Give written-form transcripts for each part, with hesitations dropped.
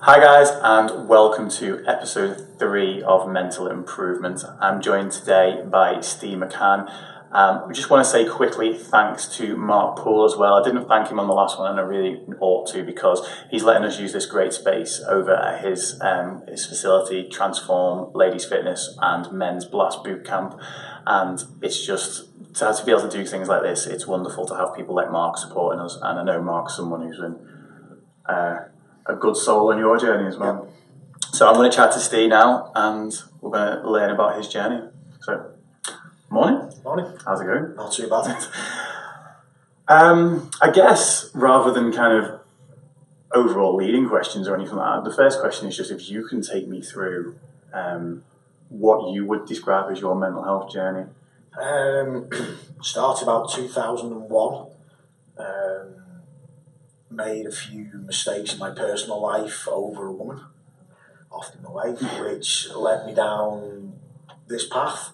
Hi guys, and welcome to episode 3 of Mental Improvement. I'm joined today by Ste McCann. I just want to say quickly thanks to Mark Poole as well. I didn't thank him on the last one, and I really ought to, because he's letting us use this great space over at his facility, Transform Ladies Fitness and Men's Blast Boot Camp. And it's just, to be able to do things like this, it's wonderful to have people like Mark supporting us. And I know Mark's someone who's been a good soul on your journey as well. So I'm going to chat to Steve now, and we're going to learn about his journey. So, morning. Morning. How's it going? Not too bad. I guess, rather than kind of overall leading questions or anything like that, the first question is just if you can take me through what you would describe as your mental health journey. Started about 2001. Made a few mistakes in my personal life over a woman, often in my way, which led me down this path.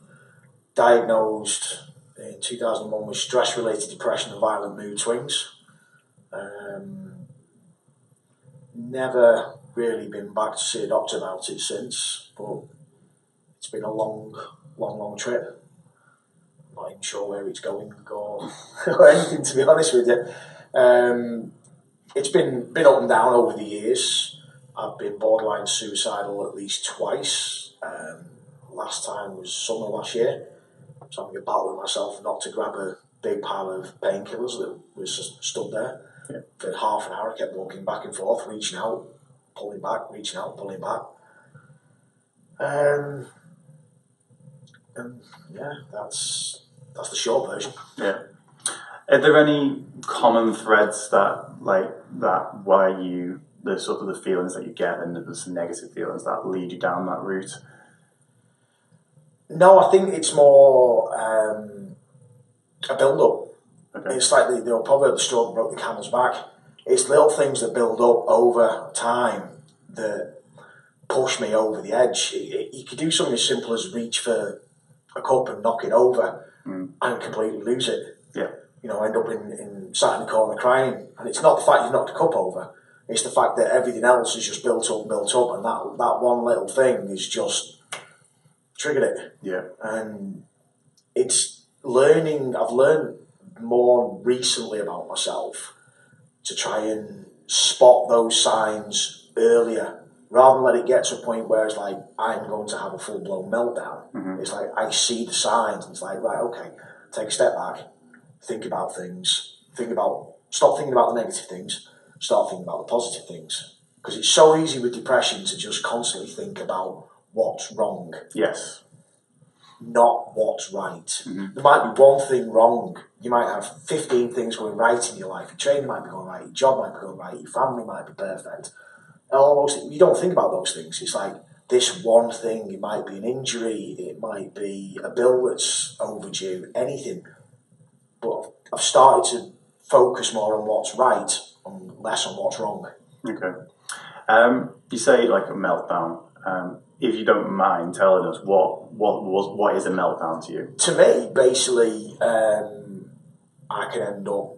Diagnosed in 2001 with stress-related depression and violent mood swings. Never really been back to see a doctor about it since, but it's been a long trip. Not even sure where it's going or anything, to be honest with you. It's been up and down over the years. I've been borderline suicidal at least twice. Last time was summer last year. So I'm having a battle with myself not to grab a big pile of painkillers that was just stood there. Yeah. For half an hour I kept walking back and forth, reaching out, pulling back, reaching out, pulling back. And yeah, that's the short version. Yeah. Are there any common threads why you, the sort of the feelings that you get and the negative feelings that lead you down that route? No, I think it's more a build-up. Okay. It's like the old proverb, the straw that broke the camel's back. It's little things that build up over time that push me over the edge. You could do something as simple as reach for a cup and knock it over and completely lose it. Yeah. You know, end up sat in the corner crying. And it's not the fact you've knocked a cup over, it's the fact that everything else is just built up, and that one little thing is just triggered it. Yeah. And it's learning, I've learned more recently about myself to try and spot those signs earlier, rather than let it get to a point where it's like, I'm going to have a full-blown meltdown. Mm-hmm. It's like, I see the signs, and it's like, right, okay, take a step back, think about things, stop thinking about the negative things, start thinking about the positive things. Because it's so easy with depression to just constantly think about what's wrong. Yes. Not what's right. Mm-hmm. There might be one thing wrong. You might have 15 things going right in your life. Your training might be going right, your job might be going right, your family might be perfect. You don't think about those things. It's like this one thing. It might be an injury, it might be a bill that's overdue, anything. But I've started to focus more on what's right and less on what's wrong. Okay. You say like a meltdown. If you don't mind telling us what is a meltdown to you? To me, basically, I can end up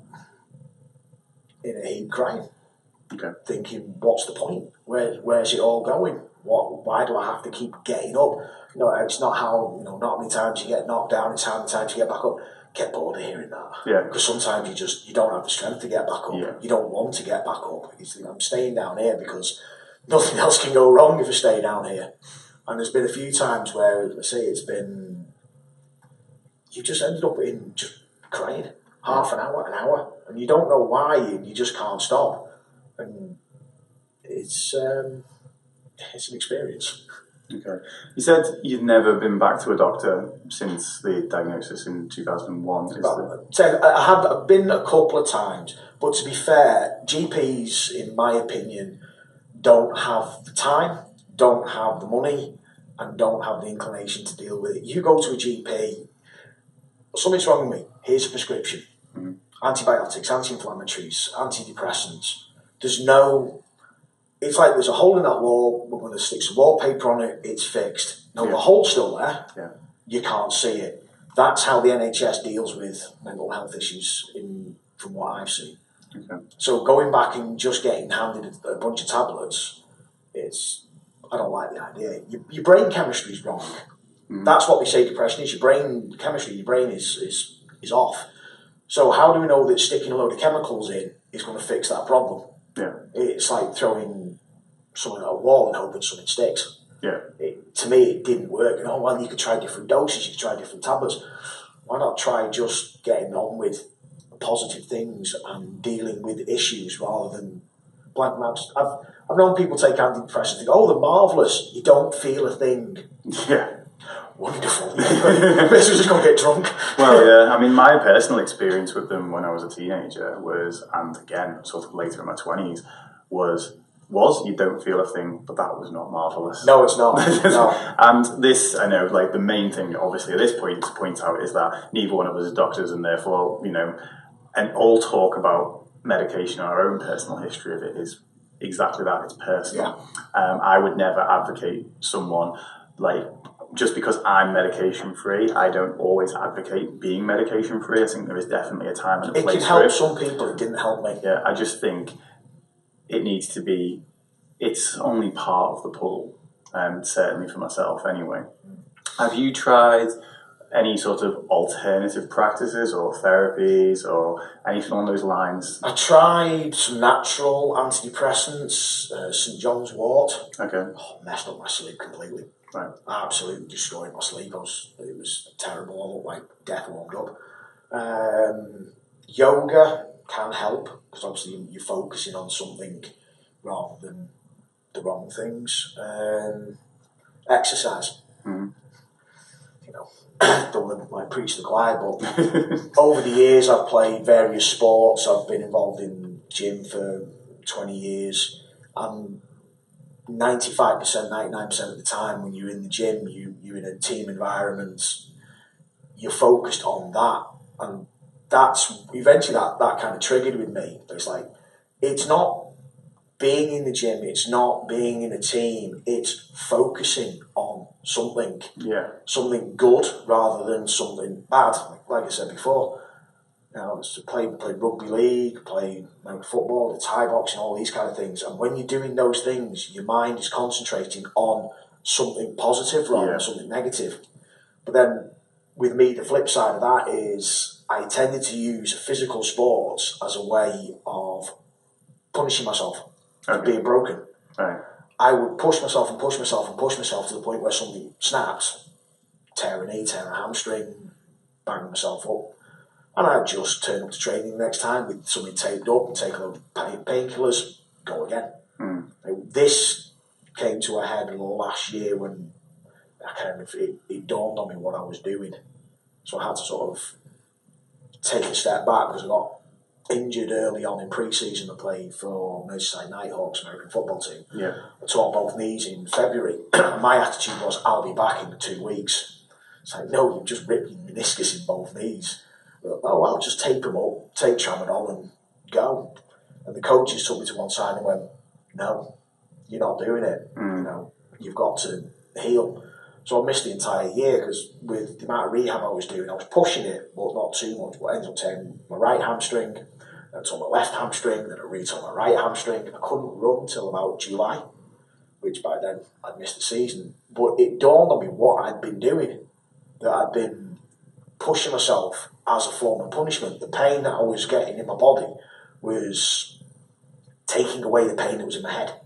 in a heap crying. Okay. Thinking, what's the point? Where's it all going? Why do I have to keep getting up? You know, it's not how, not how many times you get knocked down, it's how many times you get back up. Get bored of hearing that. Yeah. Because sometimes you don't have the strength to get back up. Yeah. You don't want to get back up. I'm staying down here because nothing else can go wrong if I stay down here. And there's been a few times where, let's say, you just ended up in just crying half an hour, and you don't know why, and you just can't stop. And it's an experience. Okay. You said you've never been back to a doctor since the diagnosis in 2001. I've been a couple of times, but to be fair, GPs, in my opinion, don't have the time, don't have the money, and don't have the inclination to deal with it. You go to a GP, something's wrong with me, here's a prescription. Mm-hmm. Antibiotics, anti-inflammatories, antidepressants. It's like there's a hole in that wall, we're going to stick some wallpaper on it, it's fixed. No, the hole's still there, You can't see it. That's how the NHS deals with mental health issues from what I've seen. Okay. So going back and just getting handed a bunch of tablets I don't like the idea. Your brain chemistry is wrong. That's what they say depression is. Your brain chemistry, your brain is off. So how do we know that sticking a load of chemicals in is going to fix that problem? Yeah. It's like throwing something at a wall and hoping something sticks. Yeah. To me, it didn't work. Well, you could try different doses, you could try different tablets. Why not try just getting on with positive things and dealing with issues rather than blank maps? I've known people take antidepressants and think, oh, they're marvellous. You don't feel a thing. Yeah. Wonderful. This was just going to get drunk. Well, yeah. I mean, my personal experience with them when I was a teenager was, and again, sort of later in my 20s, was you don't feel a thing, but that was not marvellous. No, it's not. No. And this, I know, like the main thing, obviously, at this point to point out is that neither one of us is doctors, and therefore, and all talk about medication and our own personal history of it is exactly that. It's personal. Yeah. I would never advocate someone just because I'm medication free, I don't always advocate being medication free. I think there is definitely a time and a place for it. It can help some people, it didn't help me. Yeah, I just think it needs to be, it's only part of the puzzle, certainly for myself anyway. Have you tried any sort of alternative practices or therapies or anything along those lines? I tried some natural antidepressants, St John's wort. Okay. Messed up my sleep completely. Right. Absolutely destroyed my sleep. It was terrible. I looked like death warmed up. Yoga can help because obviously you're focusing on something rather than the wrong things. Exercise. Mm-hmm. Don't want to preach to the choir, but over the years I've played various sports. I've been involved in gym for 20 years, and 95%, 99% of the time when you're in the gym, you're in a team environment, you're focused on that, and that's eventually that kind of triggered with me. It's like, it's not being in the gym, it's not being in a team, it's focusing on something, something good rather than something bad. Like I said before, it's play rugby league, play football, the Thai boxing, all these kind of things. And when you're doing those things, your mind is concentrating on something positive rather than something negative. But then with me, the flip side of that is I tended to use physical sports as a way of punishing myself for being broken. Right. I would push myself and push myself and push myself to the point where something snaps, tear a knee, tear a hamstring, bang myself up. And I'd just turn up to training the next time with something taped up and take a load of painkillers, go again. This came to a head last year when it dawned on me what I was doing. So I had to sort of take a step back because I got injured early on in pre-season. I played for Merseyside Nighthawks, American football team. Yeah. I tore both knees in February. My attitude was, I'll be back in 2 weeks. It's like, no, you've just ripped your meniscus in both knees. I'll just tape them up, take tramadol and go. And the coaches took me to one side and went, no, you're not doing it. You've got to heal. So I missed the entire year because with the amount of rehab I was doing, I was pushing it, but not too much. But I ended up tearing my right hamstring, then I tore my left hamstring, then I re-tore my right hamstring. I couldn't run till about July, which by then I'd missed the season. But it dawned on me what I'd been doing, that I'd been pushing myself as a form of punishment. The pain that I was getting in my body was taking away the pain that was in my head.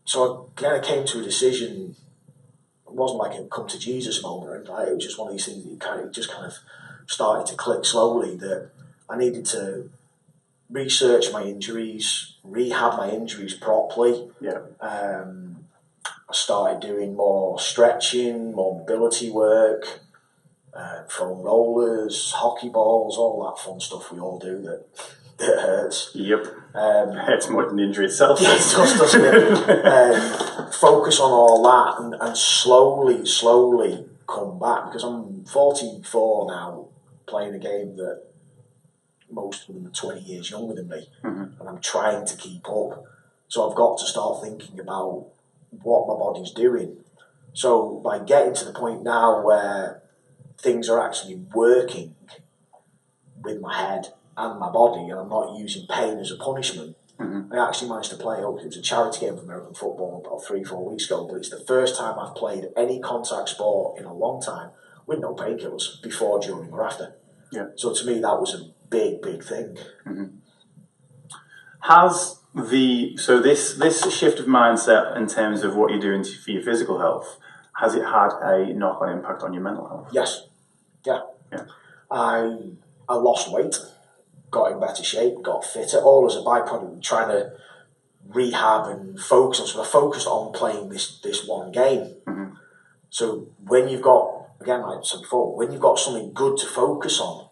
So I kind of came to a decision. It wasn't like a come to Jesus moment or anything like it. It was just one of these things that just kind of started to click slowly, that I needed to research my injuries, rehab my injuries properly. I started doing more stretching, more mobility work, throwing rollers, hockey balls, all that fun stuff we all do that hurts. Yep. It's more than the injury itself. Yeah, it does, doesn't it? Focus on all that and slowly come back, because I'm 44 now, playing a game that most of them are 20 years younger than me, and I'm trying to keep up. So I've got to start thinking about what my body's doing. So by getting to the point now where things are actually working with my head and my body, and I'm not using pain as a punishment, I actually managed to play up. It was a charity game for American football about 3-4 weeks ago, but it's the first time I've played any contact sport in a long time with no painkillers before, during, or after. Yeah. So to me, that was a big, big thing. Has this shift of mindset in terms of what you're doing for your physical health, has it had a knock-on impact on your mental health? Yes. Yeah. I lost weight, got in better shape, got fitter, all as a byproduct of trying to rehab and focus on. So I focused on playing this one game. So when you've got, again, like I said before, when you've got something good to focus on,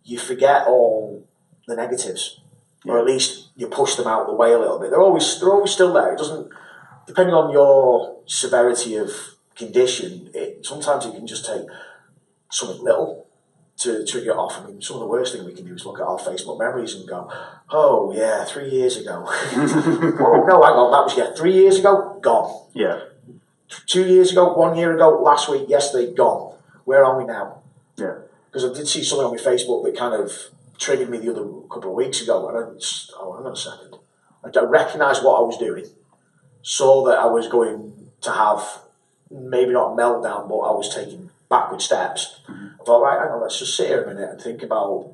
you forget all the negatives, or at least you push them out of the way a little bit. They're always still there. It doesn't, depending on your severity of condition, sometimes it can just take something little to trigger it off. I mean, some of the worst thing we can do is look at our Facebook memories and go, oh yeah, 3 years ago. Oh no, hang on, that was 3 years ago, gone. Yeah. 2 years ago, 1 year ago, last week, yesterday, gone. Where are we now? Yeah. Because I did see something on my Facebook that kind of triggered me the other couple of weeks ago, and hang on a second. I recognised what I was doing, saw that I was going to have maybe not a meltdown, but I was taking backward steps. I thought, right, hang on, let's just sit here a minute and think about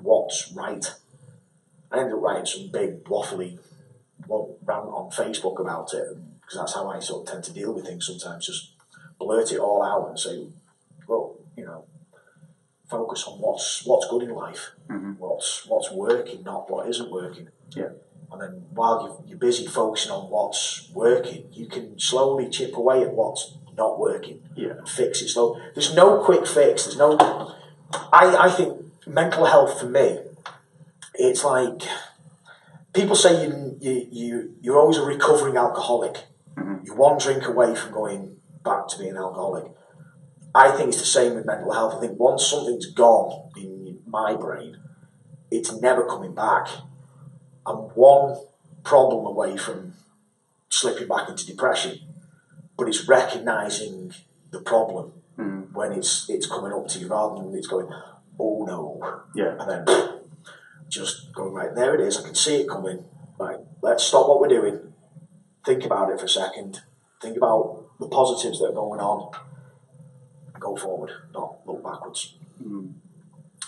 what's right. I ended up writing some big waffly rant on Facebook about it, because that's how I sort of tend to deal with things sometimes. Just blurt it all out and say, look, focus on what's good in life, what's working, not what isn't working. Yeah. And then while you're busy focusing on what's working, you can slowly chip away at what's not working. Yeah. And fix it slowly. There's no quick fix. There's no. I think mental health for me, it's like people say you're always a recovering alcoholic. You're one drink away from going back to being an alcoholic. I think it's the same with mental health. I think once something's gone in my brain, it's never coming back. I'm one problem away from slipping back into depression, but it's recognising the problem when it's coming up to you, rather than it's going, oh no, and then just going, right, there it is, I can see it coming, right, let's stop what we're doing, think about it for a second, think about the positives that are going on, go forward, not look backwards.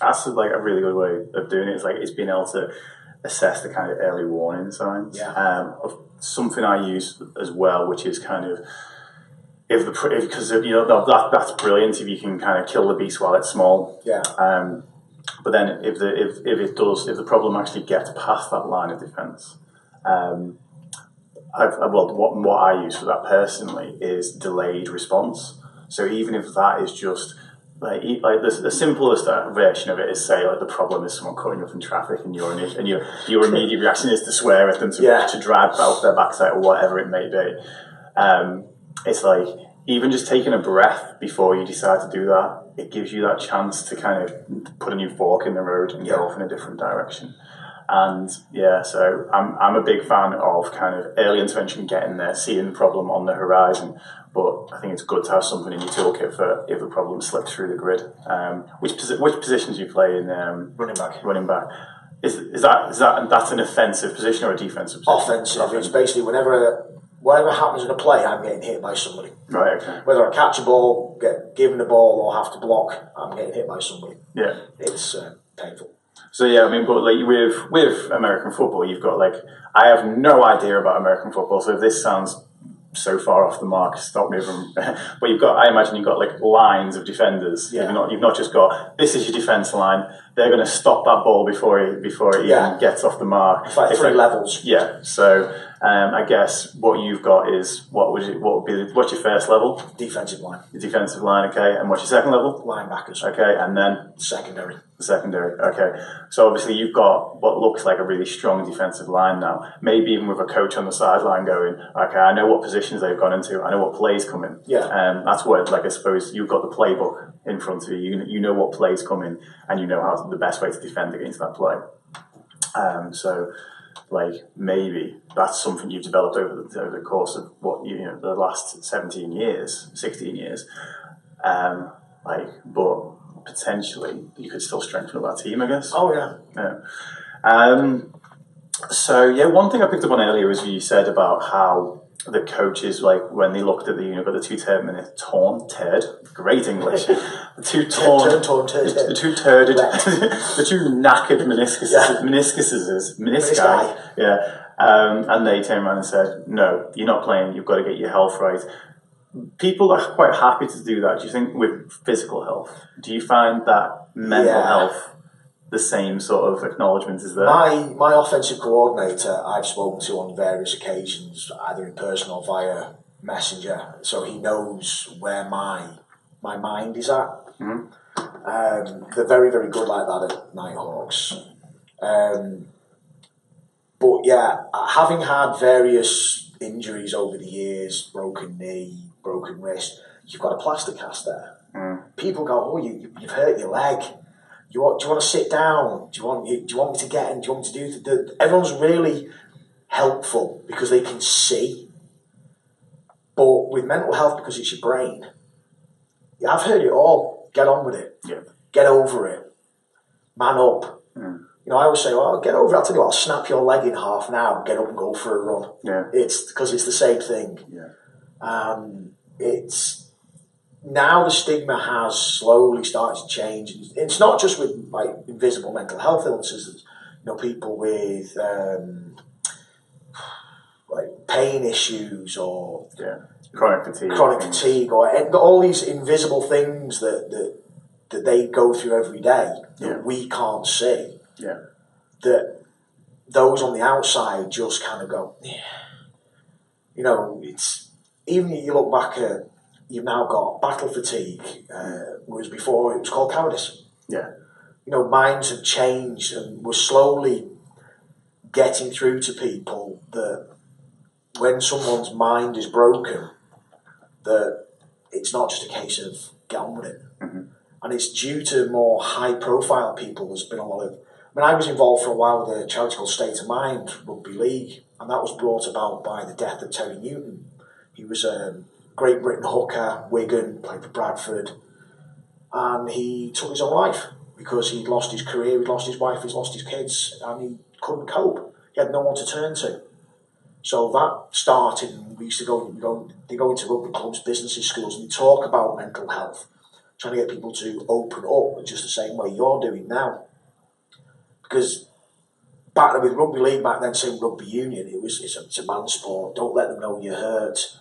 That's like a really good way of doing it. It's like it's being able to assess the kind of early warning signs. Of something I use as well, which is kind of because that's brilliant if you can kind of kill the beast while it's small. But then if the problem actually gets past that line of defence, what I use for that personally is delayed response. So even if that is just like the simplest version of it is, say, like the problem is someone cutting you off in traffic, and your immediate reaction is to swear at them, to drag out their backside or whatever it may be. It's like even just taking a breath before you decide to do that, it gives you that chance to kind of put a new fork in the road and go off in a different direction. And so I'm a big fan of kind of early intervention, getting there, seeing the problem on the horizon. But I think it's good to have something in your toolkit for if a problem slips through the grid. Which positions do you play in? Running back. Running back. Is that's an offensive position or a defensive position? Offensive. It's basically whatever happens in a play, I'm getting hit by somebody. Right. Okay. Whether I catch a ball, get given the ball, or have to block, I'm getting hit by somebody. Yeah. It's painful. So I mean, but like with American football, you've got I have no idea about American football, so if this sounds so far off the mark, stop me from. But I imagine you've got lines of defenders. Yeah. You've not just got, this is your defence line. They're going to stop that ball before it even gets off the mark. It's like three levels. Yeah. So I guess what you've got is what's your first level? Defensive line. Your defensive line, okay. And what's your second level? Linebackers. Okay, and then secondary. The secondary, okay. So obviously you've got what looks like a really strong defensive line now. Maybe even with a coach on the sideline going, okay, I know what positions they've gone into. I know what plays come in. Yeah. That's where, I suppose you've got the playbook in front of you. You know what plays come in, and you know how the best way to defend against that play. So maybe that's something you've developed over the course of the last 16 years. But potentially you could still strengthen that team, I guess. Oh yeah. So yeah, one thing I picked up on earlier was you said about how the coaches, like when they looked at the unit, got the great English, the two knackered menisci, and they turned around and said, no, you're not playing, you've got to get your health right. People are quite happy to do that. Do you think with physical health, do you find that mental health the same sort of acknowledgement is there? My offensive coordinator, I've spoken to on various occasions, either in person or via messenger, so he knows where my mind is at. Mm-hmm. They're very, very good like that at Nighthawks. But yeah, having had various injuries over the years, broken knee, broken wrist, you've got a plaster cast there. Mm. People go, oh, you've hurt your leg. Do you want to sit down? Do you want me to get in? Do you want me to do? Everyone's really helpful because they can see. But with mental health, because it's your brain, I've heard it all. Get on with it. Yeah. Get over it. Man up. Mm. You know, I always say, well, get over it. I'll tell you what, I'll snap your leg in half now. Get up and go for a run. Yeah. It's because it's the same thing. Yeah. It's now the stigma has slowly started to change. It's not just with like invisible mental health illnesses. You know, people with like pain issues or chronic fatigue, or all these invisible things that they go through every day that we can't see. Yeah, that those on the outside just kind of go, yeah. You know, it's even if you look back at. You've now got battle fatigue, whereas before it was called cowardice. Yeah. You know, minds have changed, and we're slowly getting through to people that when someone's mind is broken, that it's not just a case of get on with it. Mm-hmm. And it's due to more high-profile people. There's been a lot of... I mean, I was involved for a while with a charity called State of Mind Rugby League, and that was brought about by the death of Terry Newton. He was Great Britain hooker, Wigan, played for Bradford, and he took his own life because he'd lost his career, he'd lost his wife, he'd lost his kids, and he couldn't cope. He had no one to turn to. So that started, and we used to go into rugby clubs, businesses, schools, and talk about mental health, trying to get people to open up just the same way you're doing now. Because back with rugby league back then, same rugby union, it's a man's sport. Don't let them know you're hurt.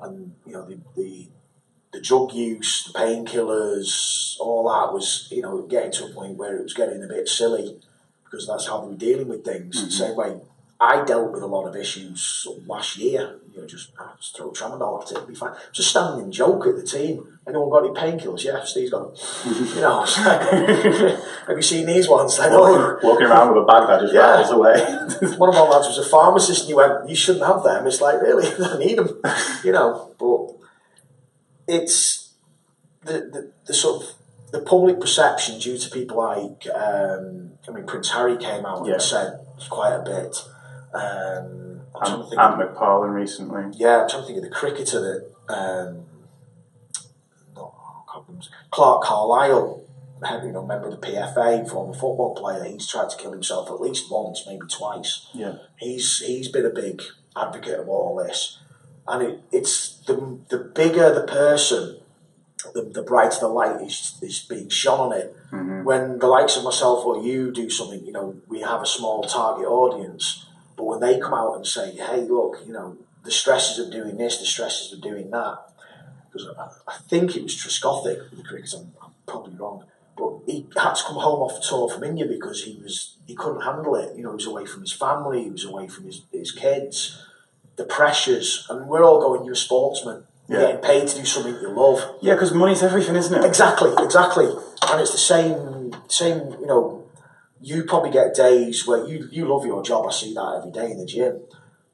And you know the drug use, the painkillers, all that was getting to a point where it was getting a bit silly because that's how they were dealing with things. Mm-hmm. Same way I dealt with a lot of issues last year. Just throw tramadol at it, it'll be fine. Just standing joke at the team. Anyone got any painkillers? Yeah, Steve's got them. Have you seen these ones? Walking around with a bag that just rattles away. One of my lads was a pharmacist, and he went, "You shouldn't have them." It's like, really, I need them. But it's the sort of the public perception due to people like Prince Harry came out and said quite a bit. And McParlin recently. Yeah, I'm trying to think of the cricketer that Clark Carlisle, member of the PFA, former football player. He's tried to kill himself at least once, maybe twice. Yeah, he's been a big advocate of all this, and it's the bigger the person, the brighter the light is being shone on it. Mm-hmm. When the likes of myself or you do something, we have a small target audience. But when they come out and say, hey, look, the stresses of doing this, the stresses of doing that, because I think it was Trescothick with the cricket, I'm probably wrong, but he had to come home off the tour from India because he couldn't handle it. He was away from his family, he was away from his kids, the pressures, and we're all going, you're a sportsman, you're getting paid to do something you love. Yeah, because money's everything, isn't it? Exactly. And it's the same, you probably get days where you love your job. I see that every day in the gym.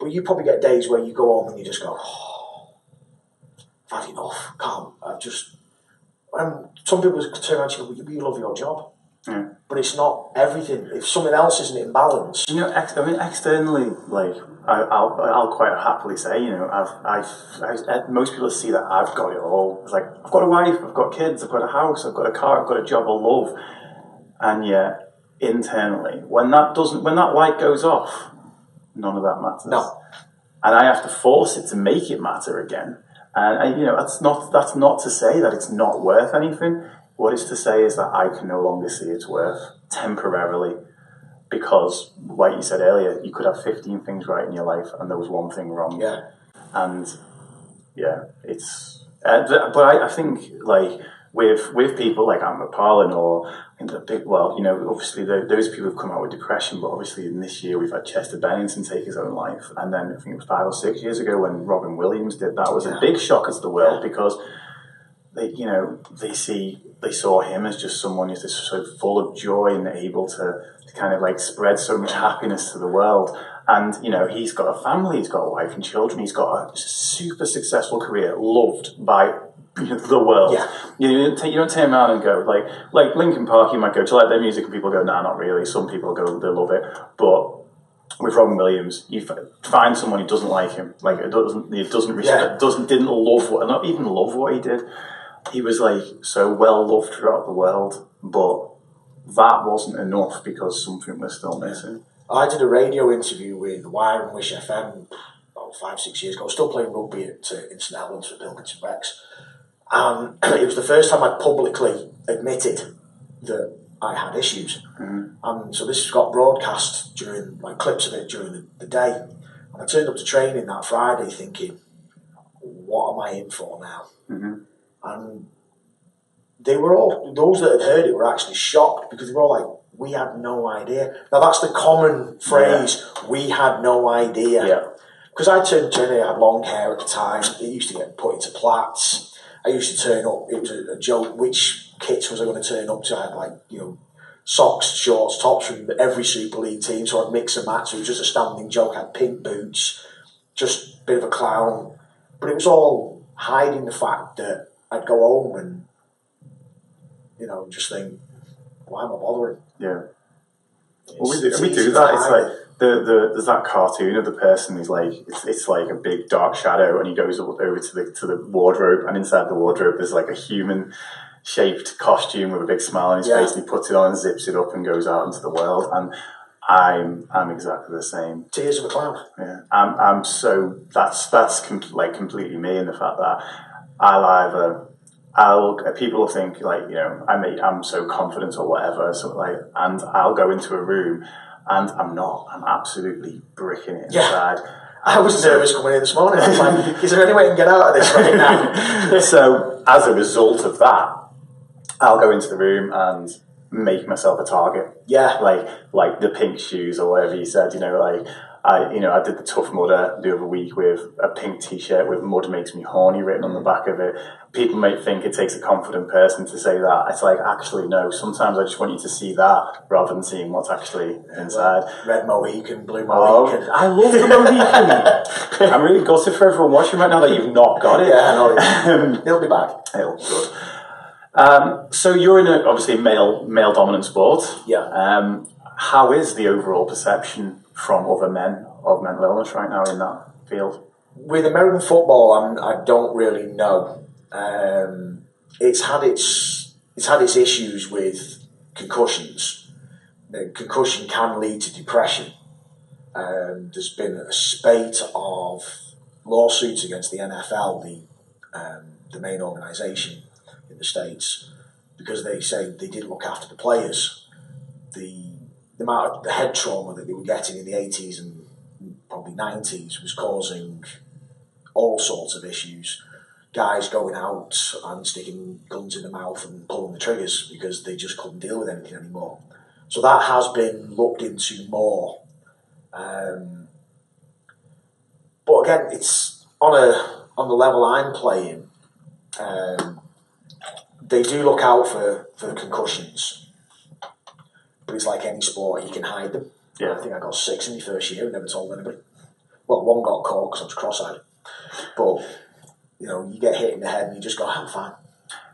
But you probably get days where you go home and you just go, I've had enough. And some people turn around and go, you love your job. Mm. But it's not everything. If something else isn't in balance. Externally, I'll quite happily say, most people see that I've got it all. It's like, I've got a wife, I've got kids, I've got a house, I've got a car, I've got a job I love. And yet, internally, when that light goes off, None of that matters. No. And I have to force it to make it matter again. And that's not to say that it's not worth anything. What it's to say is that I can no longer see its worth temporarily, because, like you said earlier, you could have 15 things right in your life and there was one thing wrong. Yeah. And it's. But I think, like, with people like Amber Parlin or obviously those people have come out with depression, but obviously in this year we've had Chester Bennington take his own life, and then I think it was 5 or 6 years ago when Robin Williams did that. It was a big shock to the world, because they saw him as just someone who's just so full of joy and able to kind of like spread so much happiness to the world. And he's got a family, he's got a wife and children, he's got a super successful career, loved by the world. Yeah. You don't turn around and go like Linkin Park. You might go, do you like their music? And people go, nah, not really. Some people go, they love it. But with Robin Williams, you find someone who doesn't like him, like didn't love not even love what he did. He was like so well loved throughout the world, but that wasn't enough because something was still missing. I did a radio interview with Wire and Wish FM about 5-6 years ago. I was still playing rugby in St Helens for Pilkington Rex. It was the first time I publicly admitted that I had issues. Mm-hmm. And so this got broadcast during, clips of it during the day. And I turned up to training that Friday thinking, what am I in for now? Mm-hmm. And they were all, those that had heard it were actually shocked, because they were all like, we had no idea. Now that's the common phrase, we had no idea. Yeah. Because I turned to I had long hair at the time, it used to get put into plaits. I used to turn up, it was a joke, which kits was I going to turn up to? I had socks, shorts, tops from every Super League team, so I'd mix and match. It was just a standing joke. I had pink boots, just a bit of a clown. But it was all hiding the fact that I'd go home and, just think, why am I bothering? Yeah. Well, we do that. It's like there's that cartoon of the person who's like it's like a big dark shadow, and he goes over to the wardrobe, and inside the wardrobe there's like a human shaped costume with a big smile on his face, and he puts it on and zips it up and goes out into the world. And I'm exactly the same. Tears of a clown. Yeah. I'm so that's completely me, in the fact that people will think I'm so confident or whatever, and I'll go into a room and I'm not. I'm absolutely bricking it inside. Yeah. I was nervous coming in this morning. I was like, is there any way I can get out of this right now? So as a result of that, I'll go into the room and make myself a target. Yeah. Like the pink shoes or whatever you said, I did the Tough Mudder the other week with a pink t-shirt with "Mud makes me horny" written on the back of it. People may think it takes a confident person to say that. It's like, actually, no. Sometimes I just want you to see that rather than seeing what's actually inside. Red Mohican, blue Mohican. I love the Mohican. I'm really gutted for everyone watching right now that you've not got it. Yeah, I know. It'll be back. It'll be good. So you're in obviously male dominant sport. Yeah. How is the overall perception from other men of mental illness right now in that field? With American football, I don't really know. It's had its issues with concussions. Concussion can lead to depression. There's been a spate of lawsuits against the NFL, the main organisation in the States, because they say they didn't look after the players. The amount of the head trauma that they were getting in the 80s and probably 90s was causing all sorts of issues. Guys going out and sticking guns in the mouth and pulling the triggers because they just couldn't deal with anything anymore. So that has been looked into more. But again, it's on the level I'm playing. They do look out for concussions. But it's like any sport, you can hide them. Yeah. I think I got 6 in the first year and never told anybody. Well, one got caught because I was cross-eyed. But, you get hit in the head and you just go, I'm fine.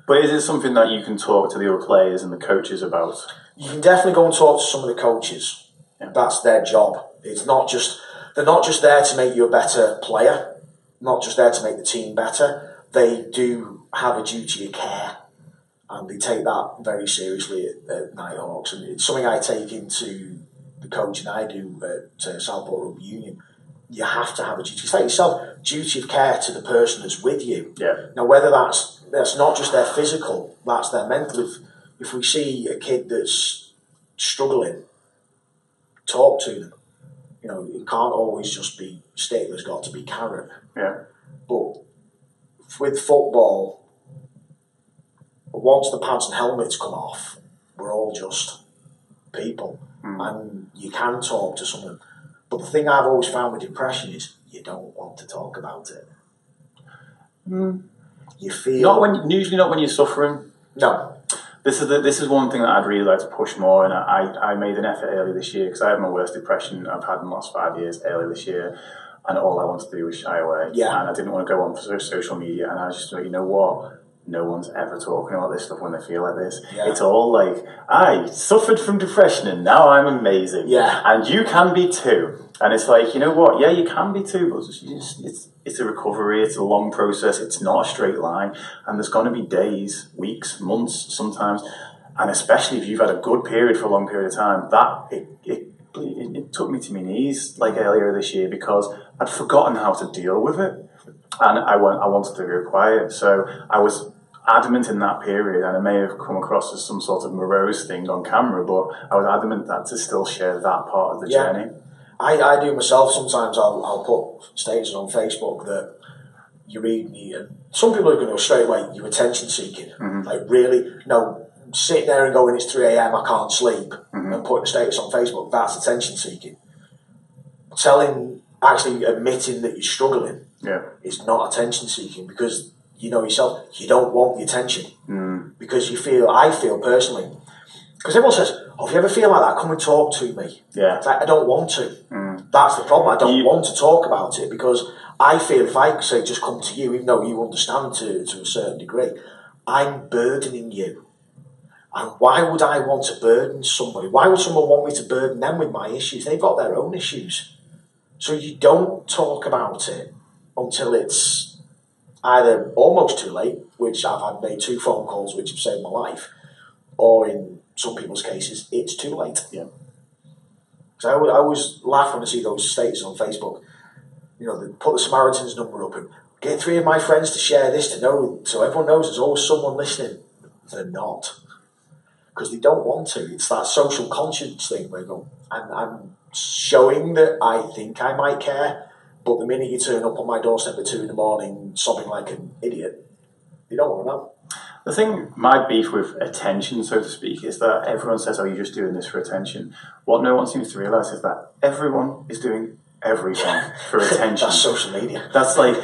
But is it something that you can talk to the other players and the coaches about? You can definitely go and talk to some of the coaches. Yeah. That's their job. They're not just there to make you a better player, not just there to make the team better. They do have a duty of care. And they take that very seriously at Nighthawks, and it's something I take into the coaching I do at Southport Rugby Union, you have to have a duty. It's like yourself, duty of care to the person that's with you. Yeah. Now, whether that's not just their physical, that's their mental. If we see a kid that's struggling, talk to them. You know, it can't always just be stick. There's got to be carrot. Yeah. But with football, once the pads and helmets come off, we're all just people, and you can talk to someone. But the thing I've always found with depression is you don't want to talk about it. You feel usually not when you're suffering. No. This is one thing that I'd really like to push more, and I made an effort early this year because I had my worst depression I've had in the last 5 years early this year, and all I wanted to do was shy away. Yeah. And I didn't want to go on for social media, and I was just like, you know what? No one's ever talking about this stuff when they feel like this. Yeah. It's all like, I suffered from depression and now I'm amazing. Yeah. And you can be too. And it's like, you know what? Yeah, you can be too, but it's a recovery. It's a long process. It's not a straight line. And there's going to be days, weeks, months sometimes. And especially if you've had a good period for a long period of time, it took me to my knees like earlier this year because I'd forgotten how to deal with it. And I wanted to go quiet. So I was adamant in that period, and it may have come across as some sort of morose thing on camera, but I was adamant that to still share that part of the journey. I do myself sometimes. I'll put statuses on Facebook that you read me, and some people are going to go straight away, you're attention seeking. Like, really? No, sitting there and going, it's 3 a.m, I can't sleep, and putting a status on Facebook, that's attention seeking. Actually admitting that you're struggling is not attention seeking, because you know yourself, you don't want the attention. Because I feel personally, because everyone says, oh, if you ever feel like that, come and talk to me. Yeah. It's like, I don't want to. That's the problem. I don't want to talk about it, because I feel if I say just come to you, even though you understand to a certain degree, I'm burdening you. And why would I want to burden somebody? Why would someone want me to burden them with my issues? They've got their own issues. So you don't talk about it until it's either almost too late, which I've made 2 phone calls which have saved my life, or in some people's cases, it's too late. Yeah. So I always laugh when I see those statuses on Facebook. You know, they put the Samaritan's number up and get 3 of my friends to share this to know, so everyone knows there's always someone listening. They're not, because they don't want to. It's that social conscience thing where I'm showing that I think I might care, but the minute you turn up on my doorstep at 2 a.m, sobbing like an idiot, they don't want to know. The thing, my beef with attention, so to speak, is that everyone says, oh, you're just doing this for attention. What no one seems to realise is that everyone is doing everything for attention. That's social media. That's like,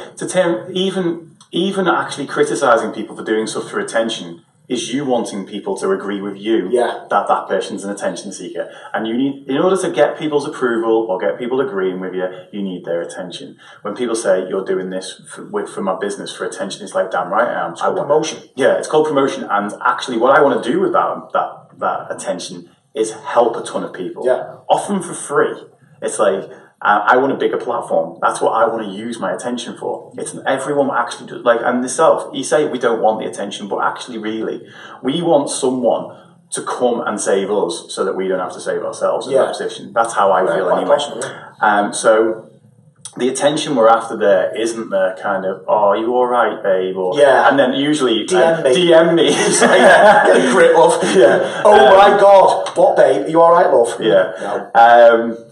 even actually criticising people for doing stuff for attention is you wanting people to agree with you that that person's an attention seeker. And you need, in order to get people's approval or get people agreeing with you, you need their attention. When people say you're doing this for my business for attention, it's like, damn right I am. It's called promotion. Yeah, it's called promotion. And actually what I want to do with that attention is help a ton of people. Yeah. Often for free. It's like, I want a bigger platform. That's what I want to use my attention for. It's everyone actually do, like, and yourself, you say we don't want the attention, but actually really, we want someone to come and save us so that we don't have to save ourselves in that position. That's how I feel anyway. So the attention we're after there isn't the kind of, oh, are you all right, babe? Or, and then usually DM me. Get a grip, love. Oh my God, what, babe? Are you all right, love? Yeah. No.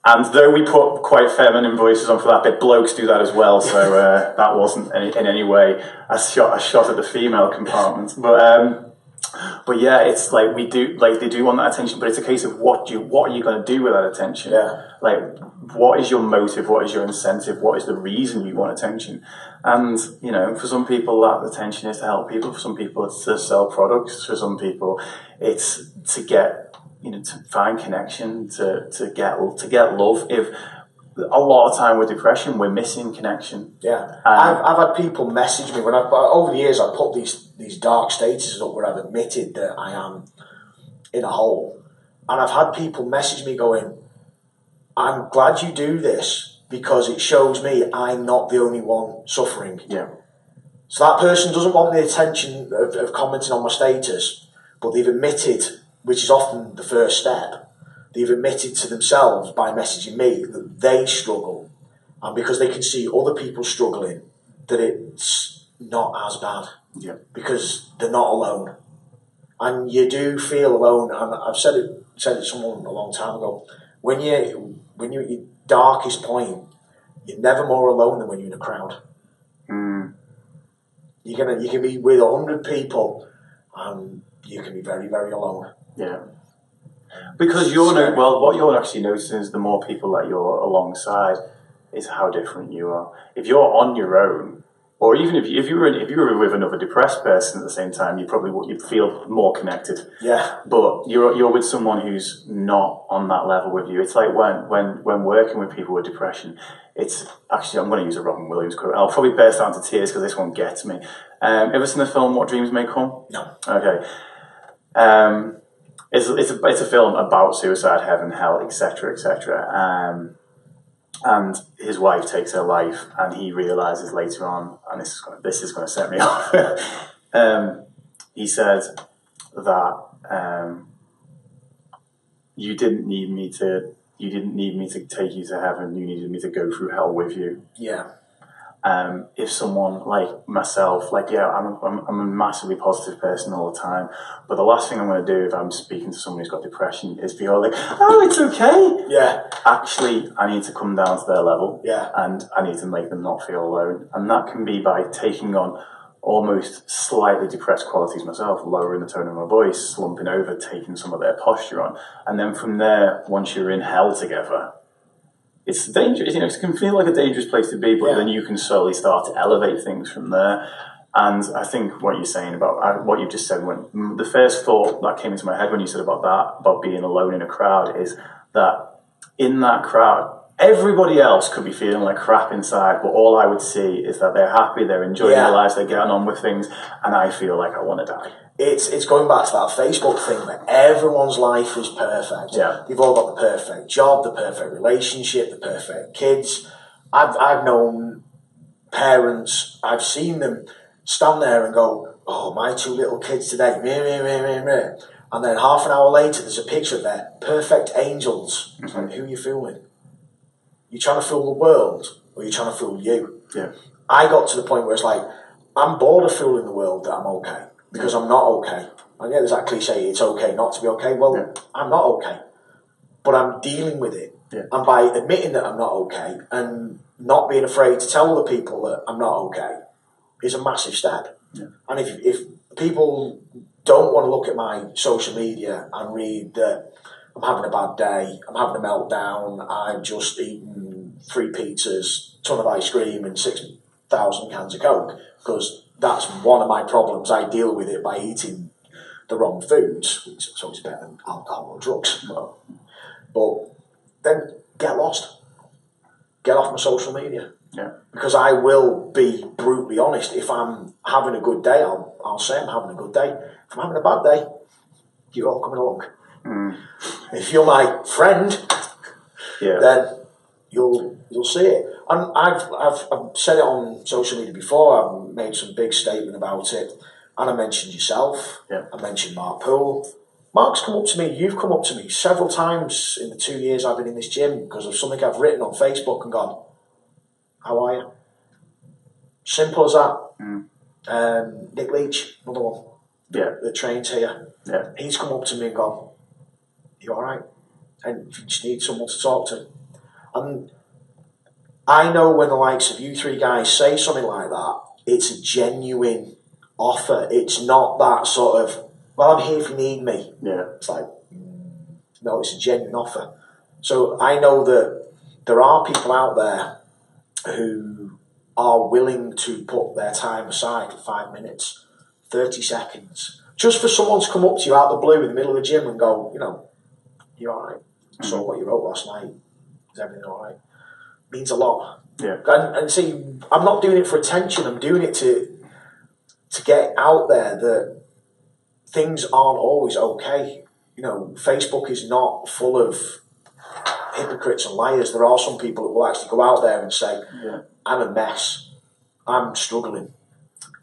And though we put quite feminine voices on for that bit, blokes do that as well. So that wasn't in any way a shot at the female compartment. But yeah, it's like they do want that attention, but it's a case of what are you going to do with that attention? Yeah. Like, what is your motive? What is your incentive? What is the reason you want attention? And, you know, for some people that attention is to help people. For some people it's to sell products. For some people it's to get, you know, to find connection, to get love. If a lot of time with depression, we're missing connection. Yeah, I've had people message me over the years. I've put these dark statuses up where I've admitted that I am in a hole, and I've had people message me going, "I'm glad you do this because it shows me I'm not the only one suffering." Yeah. So that person doesn't want the attention of commenting on my status, but they've admitted, which is often the first step, they've admitted to themselves by messaging me that they struggle, and because they can see other people struggling, that it's not as bad. Yeah. Because they're not alone. And you do feel alone, and I've said it to someone a long time ago. When you're at your darkest point, you're never more alone than when you're in a crowd. You can be with 100 people, and you can be very, very alone. Yeah. Because what you're actually noticing is the more people that you're alongside is how different you are. If you're on your own, or even if you were with another depressed person at the same time, you'd feel more connected. Yeah. But you're with someone who's not on that level with you. It's like when working with people with depression, it's actually, I'm going to use a Robin Williams quote. I'll probably burst out into tears because this one gets me. Ever seen the film What Dreams May Come? No. Okay. It's a film about suicide, heaven, hell, etc., etc. And his wife takes her life, and he realizes later on, and this is going to set me off. He said that you didn't need me to take you to heaven. You needed me to go through hell with you. Yeah. If someone like myself, I'm a massively positive person all the time, but the last thing I'm going to do if I'm speaking to someone who's got depression is be all like, oh, it's okay. Yeah. Actually, I need to come down to their level. Yeah. And I need to make them not feel alone. And that can be by taking on almost slightly depressed qualities myself, lowering the tone of my voice, slumping over, taking some of their posture on. And then from there, once you're in hell together, it's dangerous. It can feel like a dangerous place to be, but then you can slowly start to elevate things from there. And I think what you're saying about what you just said, when the first thought that came into my head when you said about being alone in a crowd, is that in that crowd, everybody else could be feeling like crap inside, but all I would see is that they're happy, they're enjoying their lives, they're getting on with things, and I feel like I want to die. It's going back to that Facebook thing that everyone's life is perfect. Yeah. They've all got the perfect job, the perfect relationship, the perfect kids. I've known parents, I've seen them stand there and go, oh, my 2 little kids today, meh, meh, meh, meh, meh. And then half an hour later, there's a picture of their perfect angels. Mm-hmm. And who are you fooling? You trying to fool the world, or you trying to fool you? Yeah. I got to the point where it's like, I'm bored of fooling the world that I'm okay, because I'm not okay. And yeah, there's that cliche, it's okay not to be okay. Well, I'm not okay, but I'm dealing with it. Yeah. And by admitting that I'm not okay and not being afraid to tell other people that I'm not okay is a massive step. Yeah. And if people don't want to look at my social media and read that I'm having a bad day, I'm having a meltdown, I've just eaten 3 pizzas, ton of ice cream and 6,000 cans of Coke, because that's one of my problems. I deal with it by eating the wrong foods, which is always better than alcohol or drugs. But then get lost. Get off my social media. Yeah. Because I will be brutally honest. If I'm having a good day, I'll say I'm having a good day. If I'm having a bad day, you're all coming along. Mm. If you're my friend, then you'll see it. And I've said it on social media before. I've made some big statement about it, and I mentioned yourself. Yeah. I mentioned Mark Poole. Mark's come up to me. You've come up to me several times in the 2 years I've been in this gym because of something I've written on Facebook and gone, "How are you?" Simple as that. Mm. Nick Leach, another one. That trains here. Yeah. He's come up to me and gone, "You all right?" And you just need someone to talk to. And I know when the likes of you 3 guys say something like that, it's a genuine offer. It's not that sort of, well, I'm here if you need me. Yeah. It's like, no, it's a genuine offer. So I know that there are people out there who are willing to put their time aside for 5 minutes, 30 seconds, just for someone to come up to you out of the blue in the middle of the gym and go, "You all right? I saw what you wrote last night. Is everything all right?" Means a lot. Yeah. And see, I'm not doing it for attention. I'm doing it to get out there that things aren't always okay. Facebook is not full of hypocrites and liars. There are some people that will actually go out there and say, "I'm a mess. I'm struggling."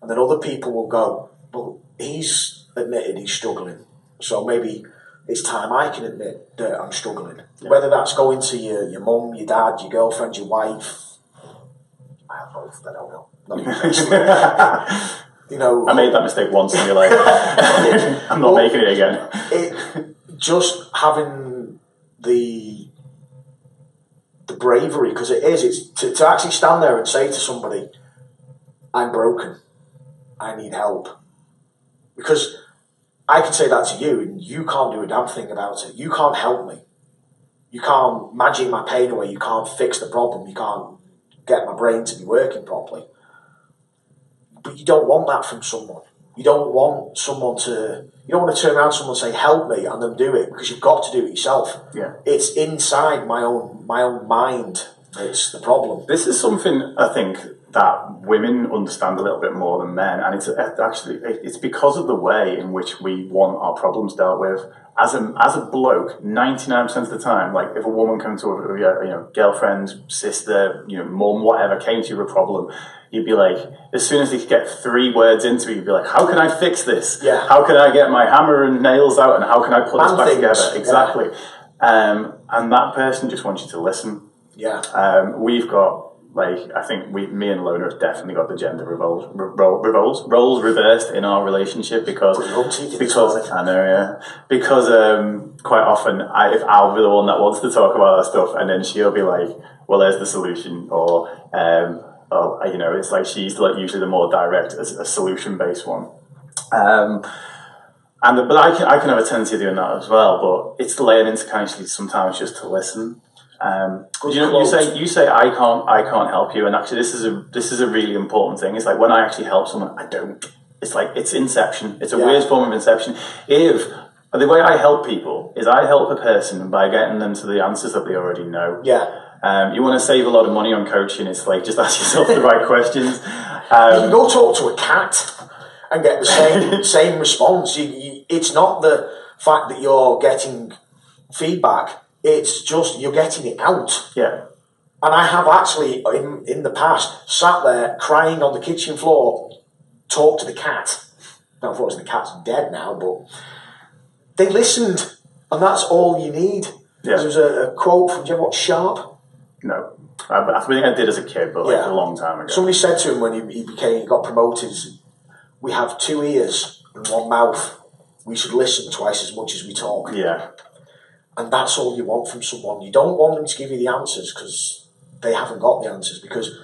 And then other people will go, "Well, he's admitted he's struggling. So maybe it's time I can admit that I'm struggling. Yeah. Whether that's going to your mum, your dad, your girlfriend, your wife, I have both, I don't know. Not even you know, I made that mistake once in your life. I'm not making it again. Just having the bravery, because it's to actually stand there and say to somebody, I'm broken, I need help. Because I can say that to you and you can't do a damn thing about it. You can't help me. You can't magic my pain away. You can't fix the problem. You can't get my brain to be working properly. But you don't want that from someone. You don't want someone to... You don't want to turn around to someone and say, help me, and then do it, because you've got to do it yourself. Yeah. It's inside my own mind. It's the problem. This is something I think that women understand a little bit more than men, and it's because of the way in which we want our problems dealt with. As a bloke, 99% of the time, like if a woman comes to a girlfriend, sister, mum, whatever, came to you with a problem, you'd be like, as soon as you could get 3 words into it, you'd be like, how can I fix this? Yeah. How can I get my hammer and nails out, and how can I put this back together? Exactly. Yeah. And that person just wants you to listen. Yeah. We've got, I think me and Lona have definitely got the gender roles reversed in our relationship because I know, yeah. Because quite often, if I'll be the one that wants to talk about that stuff, and then she'll be like, well, there's the solution, or it's like she's usually the more direct, a solution-based one. But I can have a tendency of doing that as well. But it's learning to kind of sometimes just to listen. You say I can't help you, and actually this is a really important thing. It's like when I actually help someone, I don't. It's like it's inception. It's a weird form of inception. The way I help people is I help a person by getting them to the answers that they already know. Yeah. You want to save a lot of money on coaching. It's like just ask yourself the right questions. You can go talk to a cat and get the same response. It's not the fact that you're getting feedback. It's just you're getting it out. Yeah. And I have actually, in the past, sat there crying on the kitchen floor, talked to the cat. Now, unfortunately, the cat's dead now, but they listened, and that's all you need. Yeah. There was a quote from, do you ever watch Sharp? No. I think I did as a kid, but a long time ago. Somebody said to him when he got promoted, we have 2 ears and 1 mouth. We should listen twice as much as we talk. Yeah. And that's all you want from someone. You don't want them to give you the answers because they haven't got the answers, because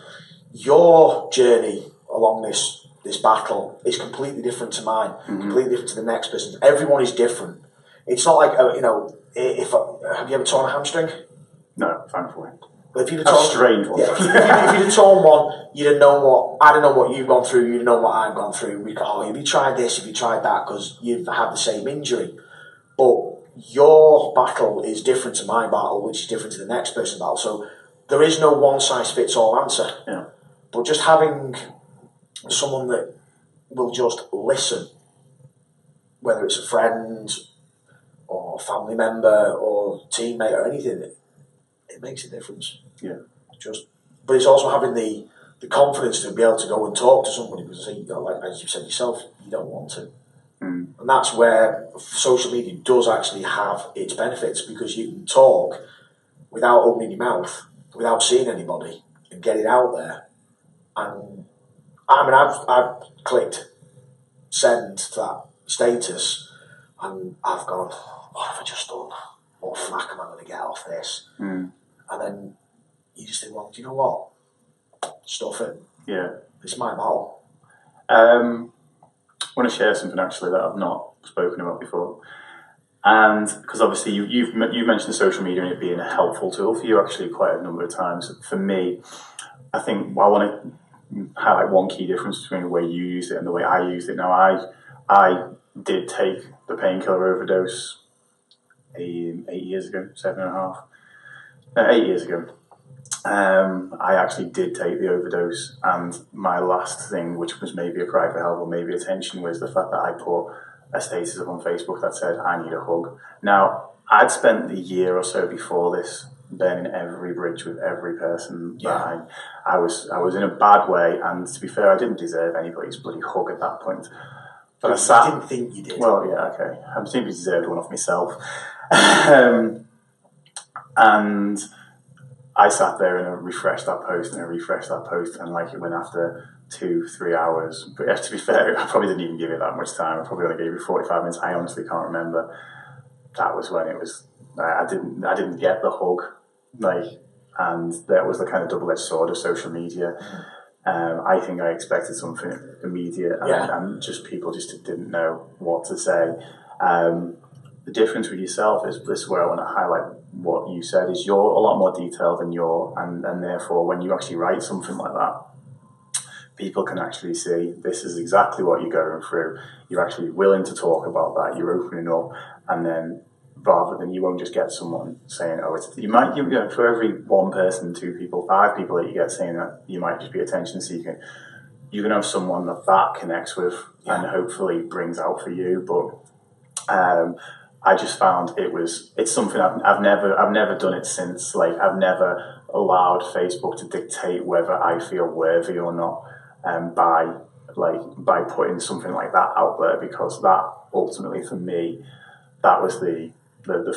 your journey along this battle is completely different to mine, completely different to the next person's. Everyone is different. It's not like, have you ever torn a hamstring? No, thankfully. If you'd have torn, strange one. Yeah, if you'd have torn one, you'd have known I don't know what you've gone through, you'd know what I've gone through. We go, have you tried this, have you tried that, because you've had the same injury. But your battle is different to my battle, which is different to the next person's battle. So there is no one-size-fits-all answer. Yeah. But just having someone that will just listen, whether it's a friend or a family member or teammate or anything, it makes a difference. Yeah. But it's also having the confidence to be able to go and talk to somebody, because like as you said yourself, you don't want to. And that's where social media does actually have its benefits, because you can talk without opening your mouth, without seeing anybody, and get it out there. And I mean, I've clicked send to that status, and I've gone, what have I just done? What flack am I going to get off this? And then you just think, well, do you know what? Stuff it. Yeah. It's my battle. I want to share something actually that I've not spoken about before, and because obviously you've mentioned social media and it being a helpful tool for you actually quite a number of times. For me, I think I want to highlight one key difference between the way you use it and the way I use it. Now, I did take the painkiller overdose 8 years ago, 8 years ago. I actually did take the overdose, and my last thing, which was maybe a cry for help or maybe attention, was the fact that I put a status up on Facebook that said, I need a hug. Now, I'd spent the year or so before this burning every bridge with every person that I was in a bad way, and to be fair, I didn't deserve anybody's bloody hug at that point. But I didn't think you did. Well, yeah, okay. I simply deserved one off myself. And I sat there and I refreshed that post and and like it went after 2-3 hours. But to be fair, I probably didn't even give it that much time. I probably only gave it 45 minutes. I honestly can't remember. That was when it was. I didn't get the hug, like, and that was the kind of double-edged sword of social media. I think I expected something immediate, and just people just didn't know what to say. The difference with yourself is this, where I want to highlight what you said, is you're a lot more detailed than and therefore when you actually write something like that, people can actually see this is exactly what you're going through. You're actually willing to talk about that. You're opening up, and then rather than, you won't just get someone saying, "Oh, it's," you might, for every one person, 2 people, 5 people that you get saying that, you might just be attention seeking. You can have someone that connects with and hopefully brings out for you. But I just found it's something I've never done it since. Like, I've never allowed Facebook to dictate whether I feel worthy or not, by putting something like that out there, because that ultimately for me, that was the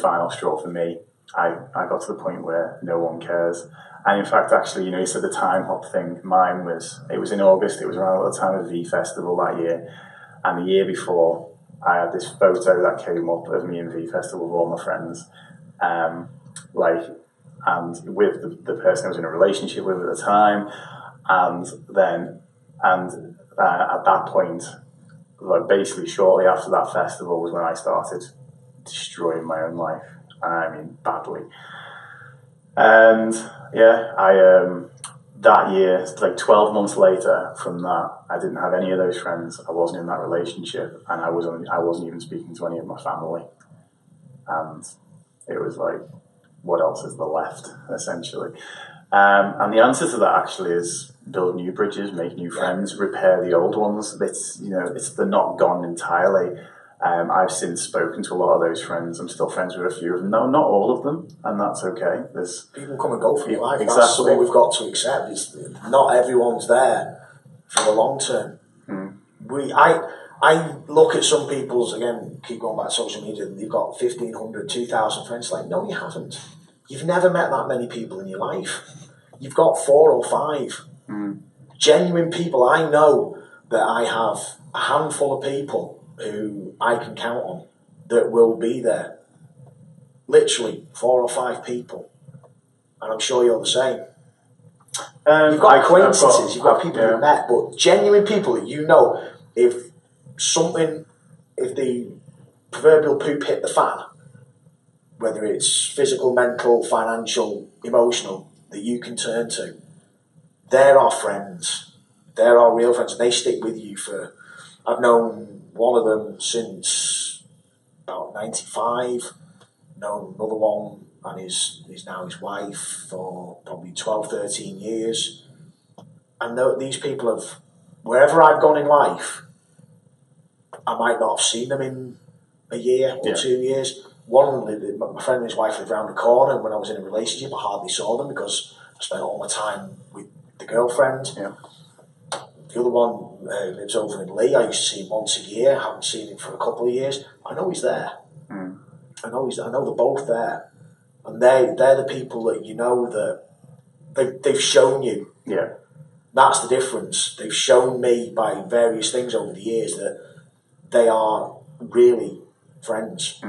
final straw for me. I got to the point where no one cares. And in fact, actually, you said the time hop thing. It was in August. It was around the time of the V Festival that year. And the year before, I had this photo that came up of me in V Festival with all my friends. And with the person I was in a relationship with at the time. And at that point, like, basically shortly after that festival was when I started destroying my own life. I mean, badly. And that year, like 12 months later from that, I didn't have any of those friends. I wasn't in that relationship, and I wasn't even speaking to any of my family. And it was like, what else is there left, essentially? And the answer to that actually is build new bridges, make new friends, repair the old ones. They're not gone entirely. I've since spoken to a lot of those friends. I'm still friends with a few of them. No, not all of them, and that's okay. There's people come and go from your life. Exactly. That's what we've got to accept. Is not everyone's there for the long term. I look at some people's, again, keep going back to social media, they've got 1,500, 2,000 friends. Like, no, you haven't. You've never met that many people in your life. You've got 4 or 5 genuine people. I know that I have a handful of people who I can count on that will be there. Literally 4 or 5 people. And I'm sure you're the same. You've got acquaintances, you've got people you've met, but genuine people that you know, if the proverbial poop hit the fan, whether it's physical, mental, financial, emotional, that you can turn to, they're our friends. They're our real friends, and they stick with you for... I've known one of them since about 95, known another one, and he's now his wife for probably 12, 13 years. And these people have, wherever I've gone in life, I might not have seen them in a year or 2 years. One, my friend and his wife lived around the corner, and when I was in a relationship, I hardly saw them because I spent all my time with the girlfriend. Yeah. The other one lives over in Lee. I used to see him once a year. I haven't seen him for a couple of years. I know he's there. I know they're both there, and they're the people that you know that they've shown you. Yeah, that's the difference. They've shown me by various things over the years that they are really friends.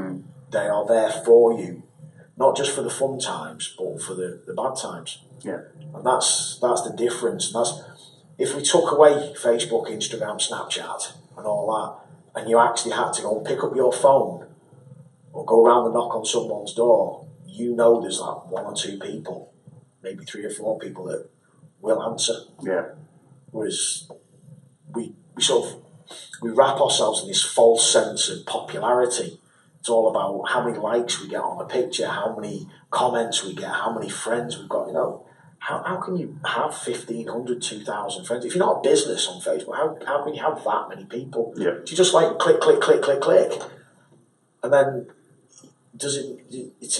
They are there for you, not just for the fun times, but for the bad times. Yeah, and that's the difference. And that's, if we took away Facebook, Instagram, Snapchat, and all that, and you actually had to go and pick up your phone or go around and knock on someone's door, you know there's like 1 or 2 people, maybe 3 or 4 people that will answer. Yeah. Whereas we wrap ourselves in this false sense of popularity. It's all about how many likes we get on a picture, how many comments we get, how many friends we've got. How can you have 1,500, 2,000 friends? If you're not a business on Facebook, how can you have that many people? Yeah. Do you just like click, click, click, click, click? And then to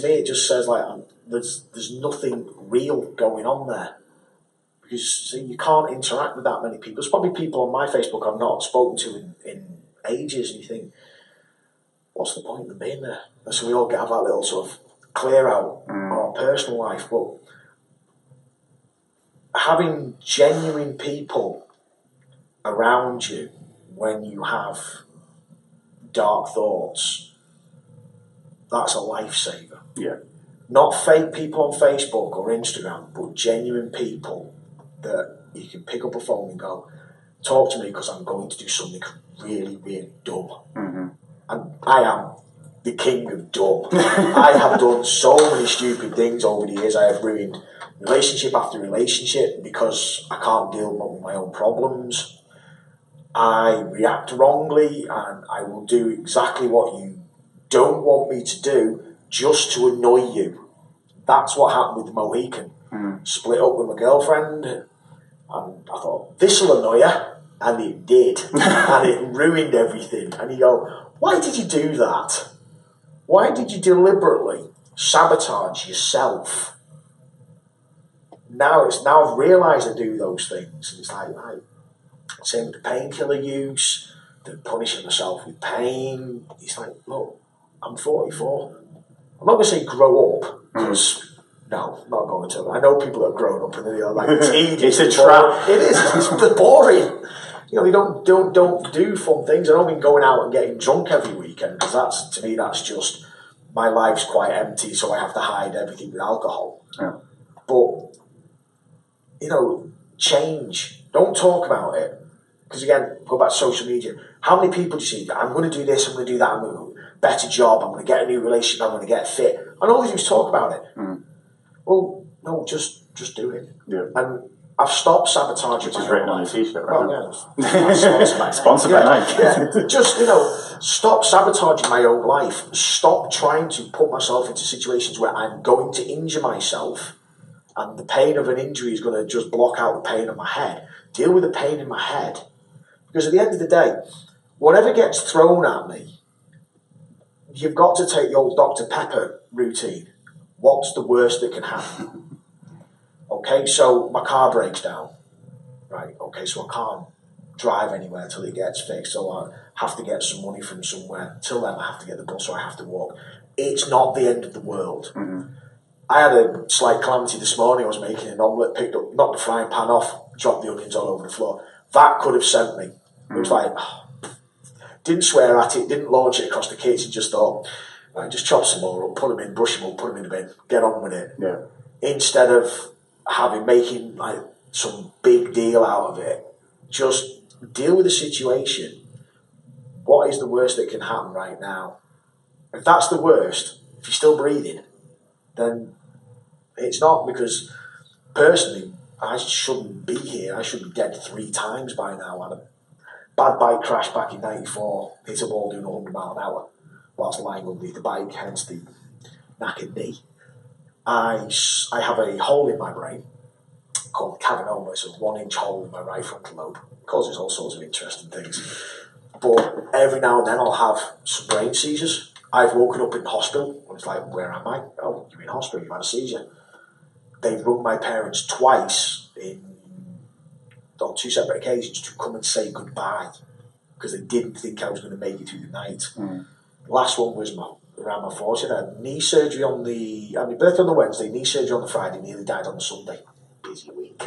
me it just says like there's nothing real going on there. Because you can't interact with that many people. There's probably people on my Facebook I've not spoken to in ages, and you think, what's the point of being there? And so we all have that little sort of clear out on our personal life, but having genuine people around you when you have dark thoughts, that's a lifesaver. Yeah. Not fake people on Facebook or Instagram, but genuine people that you can pick up a phone and go, talk to me because I'm going to do something really, really dumb. Mm-hmm. And I am the king of dumb. I have done so many stupid things over the years. I have ruined relationship after relationship because I can't deal with my own problems. I react wrongly and I will do exactly what you don't want me to do just to annoy you. That's what happened with the Mohican. Split up with my girlfriend and I thought, this'll annoy her. And it did. And it ruined everything. And you go, why did you do that? Why did you deliberately sabotage yourself? Now I've realised I do those things. And it's like, right, same with the painkiller use, the punishing myself with pain. It's like, look, I'm 44. I'm not going to say grow up, because no, I'm not going to. I know people that have grown up and they're like tedious. It's a trap. It is. It's boring. You know, they don't do fun things. I don't mean going out and getting drunk every weekend, because that's, to me, that's just, my life's quite empty, so I have to hide everything with alcohol. Yeah. But, you know, change. Don't talk about it. Because again, go back to social media. How many people do you see? I'm going to do this, I'm going to do that, I'm going to better job, I'm going to get a new relationship, I'm going to get fit. And all they do is talk about it. Well, no, just do it. Yeah. And I've stopped sabotaging. Which is written on your t-shirt, right? Well, yeah. Sponsored by Nike. Yeah. Just, you know, stop sabotaging my own life. Stop trying to put myself into situations where I'm going to injure myself, and the pain of an injury is going to just block out the pain in my head. Deal with the pain in my head. Because at the end of the day, whatever gets thrown at me, you've got to take the old Dr. Pepper routine. What's the worst that can happen? Okay, so my car breaks down. Right, okay, so I can't drive anywhere till it gets fixed, so I have to get some money from somewhere. Till then, I have to get the bus, or I have to walk. It's not the end of the world. I had a slight calamity this morning. I was making an omelette, picked up, knocked the frying pan off, dropped the onions all over the floor. That could have sent me. It was like, didn't swear at it, didn't launch it across the kitchen, just thought, right, just chop some more up, put them in, brush them up, put them in the bin, get on with it. Yeah. Instead of making like some big deal out of it, just deal with the situation. What is the worst that can happen right now? If that's the worst, if you're still breathing, then it's not, because personally, I shouldn't be here. I should be dead 3 times by now. I had a bad bike crash back in '94, hit a wall doing 100 mile an hour whilst lying underneath the bike, hence the knackered knee. I have a hole in my brain called cavernoma. It's a 1-inch hole in my right frontal lobe. It causes all sorts of interesting things. But every now and then I'll have some brain seizures. I've woken up in hospital and it's like, where am I? Oh, you're in hospital, you've had a seizure. They've rung my parents twice on 2 separate occasions to come and say goodbye, because they didn't think I was going to make it through the night. The last one was around my 40th. I had knee surgery on my birthday on the Wednesday, knee surgery on the Friday, nearly died on the Sunday. Busy week.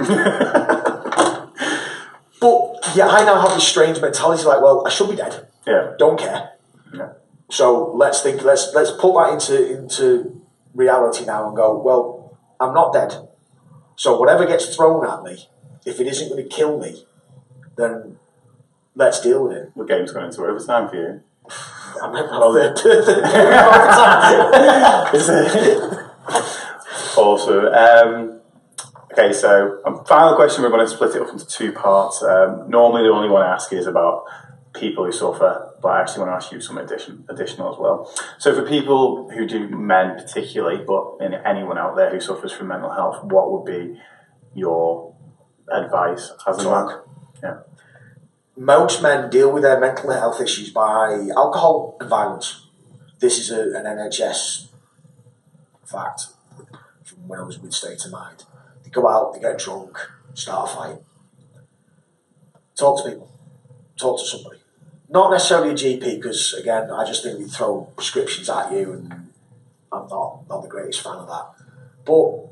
But yeah, I now have this strange mentality like, well, I should be dead. Yeah. Don't care. Yeah. So let's put that into reality now and go, well, I'm not dead. So whatever gets thrown at me, if it isn't going to kill me, then let's deal with it. The game's going into overtime for you. I meant Awesome. Okay, so final question, we're going to split it up into 2 parts. Normally the only one I ask is about people who suffer, but I actually want to ask you some additional as well. So for people who do, men particularly, but anyone out there who suffers from mental health, what would be your advice as a man? Yeah. Most men deal with their mental health issues by alcohol and violence. This is an NHS fact from when I was with State of Mind. They go out, they get drunk, start a fight. Talk to people. Talk to somebody. Not necessarily a GP, because again, I just think we throw prescriptions at you, and I'm not the greatest fan of that. But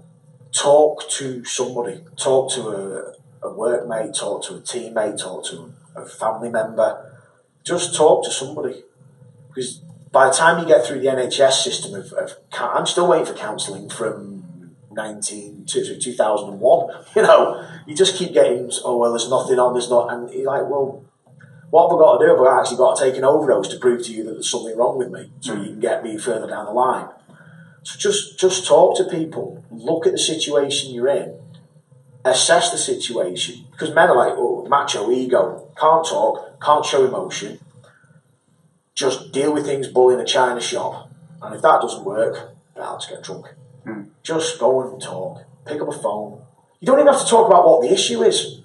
talk to somebody, talk to a workmate, talk to a teammate, talk to a family member. Just talk to somebody, because by the time you get through the NHS system I'm still waiting for counselling from 2001. You know, you just keep getting, oh well, there's nothing on, there's not, and you're like, well, what have I got to do? Have I actually got to take an overdose to prove to you that there's something wrong with me, so you can get me further down the line? So just talk to people, look at the situation you're in, assess the situation, because men are like, oh, macho ego, can't talk, can't show emotion, just deal with things bull in a china shop, and if that doesn't work, I'll just get drunk. Just go and talk, pick up a phone. You don't even have to talk about what the issue is,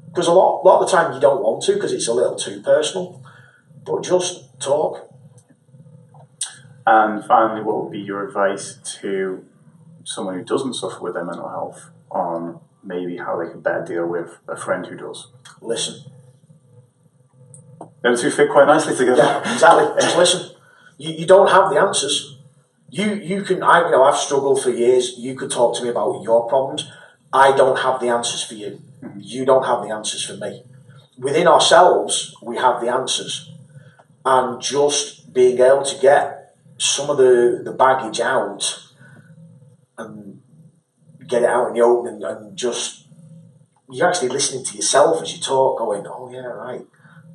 because a lot of the time you don't want to, because it's a little too personal, but just talk. And finally, what would be your advice to someone who doesn't suffer with their mental health on maybe how they can better deal with a friend who does? Listen. Them two fit quite nicely together. Yeah, exactly. Just listen. You don't have the answers. You can. I've struggled for years. You could talk to me about your problems. I don't have the answers for you. You don't have the answers for me. Within ourselves, we have the answers, and just being able to get some of the baggage out and get it out in the open, and just you're actually listening to yourself as you talk, going, oh yeah, right.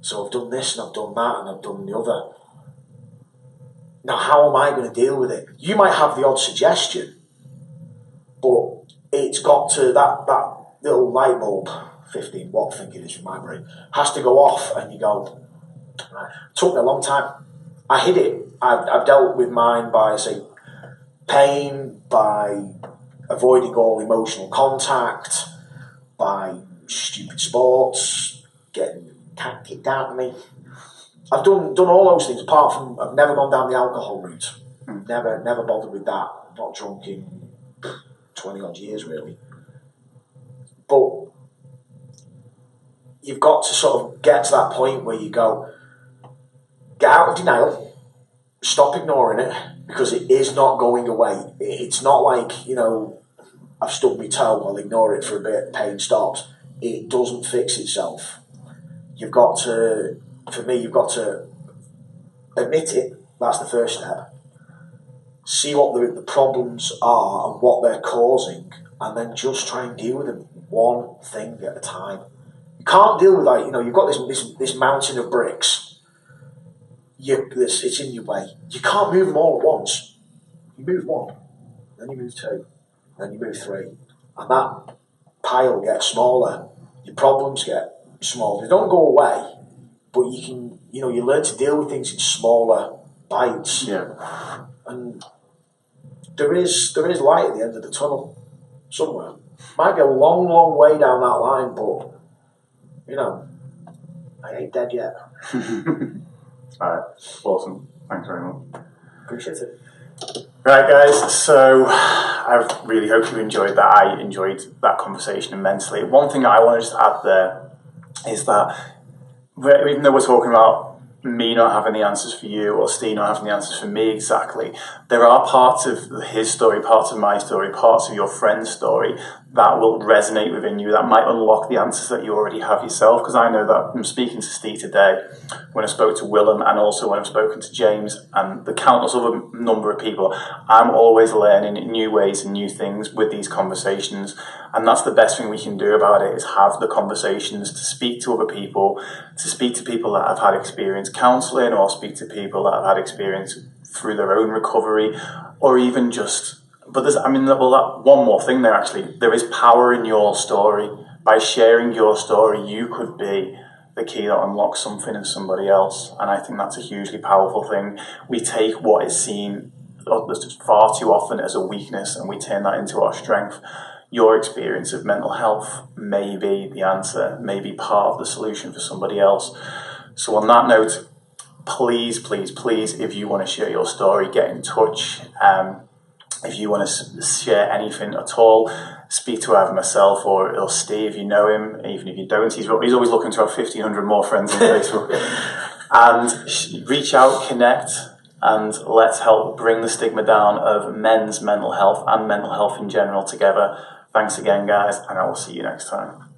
So I've done this and I've done that and I've done the other. Now, how am I going to deal with it? You might have the odd suggestion, but it's got to, that little light bulb, 15 watt thing it is from my brain, has to go off, and you go, right. It took me a long time. I hid it. I've dealt with mine by, say, pain, by avoiding all emotional contact, by stupid sports, getting cat kicked out of me. I've done all those things, apart from I've never gone down the alcohol route. Never bothered with that. I'm not drunk in 20 odd years really. But you've got to sort of get to that point where you go, get out of denial, stop ignoring it, because it is not going away. It's not like, I've stubbed my toe, I'll ignore it for a bit, pain stops. It doesn't fix itself. You've got to admit it. That's the first step. See what the problems are and what they're causing, and then just try and deal with them one thing at a time. You can't deal with that. You've got this mountain of bricks. It's in your way. You can't move them all at once. You move one, then you move two, then you move three, and that pile gets smaller. Your problems get smaller. They don't go away, but you can, you learn to deal with things in smaller bites. Yeah. And there is light at the end of the tunnel somewhere. Might be a long, long way down that line, but I ain't dead yet. Alright, awesome. Thanks very much. Appreciate it. Right, guys, so I really hope you enjoyed that. I enjoyed that conversation immensely. One thing I want to just add there is that even though we're talking about me not having the answers for you or Steve not having the answers for me exactly, there are parts of his story, parts of my story, parts of your friend's story that will resonate within you, that might unlock the answers that you already have yourself. Because I know that from speaking to Steve today, when I spoke to Willem, and also when I've spoken to James and the countless other number of people, I'm always learning new ways and new things with these conversations. And that's the best thing we can do about it, is have the conversations, to speak to other people, to speak to people that have had experience counselling, or speak to people that have had experience through their own recovery, or even just... But one more thing there, actually. There is power in your story. By sharing your story, you could be the key that unlocks something in somebody else. And I think that's a hugely powerful thing. We take what is seen far too often as a weakness, and we turn that into our strength. Your experience of mental health may be the answer, may be part of the solution for somebody else. So on that note, please, please, please, if you want to share your story, get in touch. If you want to share anything at all, speak to either myself or Steve, if you know him. Even if you don't, he's always looking to have 1,500 more friends on Facebook. And reach out, connect, and let's help bring the stigma down of men's mental health and mental health in general together. Thanks again, guys, and I will see you next time.